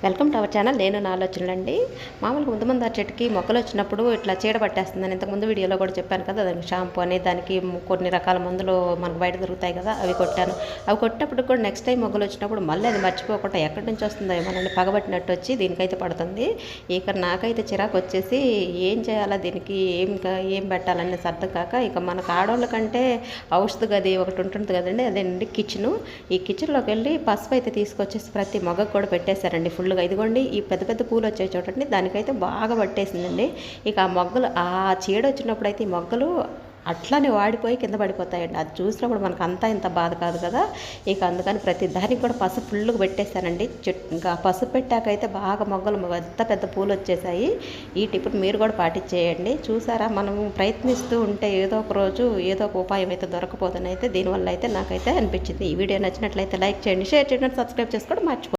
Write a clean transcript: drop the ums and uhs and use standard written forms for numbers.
Welcome to our channel. నేను నా ఆలోచనలండి. మామూలుగా ముందు చెట్టుకి మొక్కలు వచ్చినప్పుడు ఇట్లా చీడ పట్టేస్తుందని ఇంతకుముందు వీడియోలో కూడా చెప్పాను కదా. దానికి షాంపూ అని దానికి కొన్ని రకాల మందులు మనకు బయట దొరుకుతాయి కదా, అవి కొట్టాను. అవి కొట్టినప్పుడు కూడా నెక్స్ట్ టైం మొగ్గలు వచ్చినప్పుడు మళ్ళీ అది మర్చిపోకుండా ఎక్కడి నుంచి వస్తుందో ఏమోనండి పగబట్టినట్టు వచ్చి దీనికైతే పడుతుంది. ఇక నాకైతే చిరాకు వచ్చేసి ఏం చేయాలా, దీనికి ఏం పెట్టాలని అర్థం కాక ఇక మనకు ఆడవాళ్ళ కంటే ఔషధ గది ఒకటి ఉంటుంది కదండి, అదేనండి కిచెను. ఈ కిచెన్లోకి వెళ్ళి పసుపు అయితే తీసుకొచ్చేసి ప్రతి మొగ్గకు కూడా పెట్టేశారండి ఫుల్గా. ఇదిగోండి ఈ పెద్ద పెద్ద పూలు వచ్చే చూడండి, దానికైతే బాగా పట్టేసిందండి. ఇక ఆ మొగ్గలు ఆ చీడ వచ్చినప్పుడు అయితే ఈ మొగ్గలు అట్లానే వాడిపోయి కింద పడిపోతాయండి. అది చూసినప్పుడు మనకు అంతా ఇంత బాధ కాదు కదా. ఇక అందుకని ప్రతి దానికి కూడా పసుపు ఫుల్గా పెట్టేశానండి. ఇంకా పసుపు పెట్టాకైతే బాగా మొగ్గలు పెద్ద పెద్ద పూలు వచ్చేసాయి. ఈ టిప్ మీరు కూడా పాటించేయండి. చూసారా, మనం ప్రయత్నిస్తూ ఉంటే ఏదో ఒక రోజు ఏదో ఒక ఉపాయం అయితే దొరకపోతుందైతే దీనివల్ల అయితే నాకైతే అనిపించింది. ఈ వీడియో నచ్చినట్లయితే లైక్ చేయండి, షేర్ చేయండి, సబ్స్క్రైబ్ చేసుకోవడం మర్చిపోండి.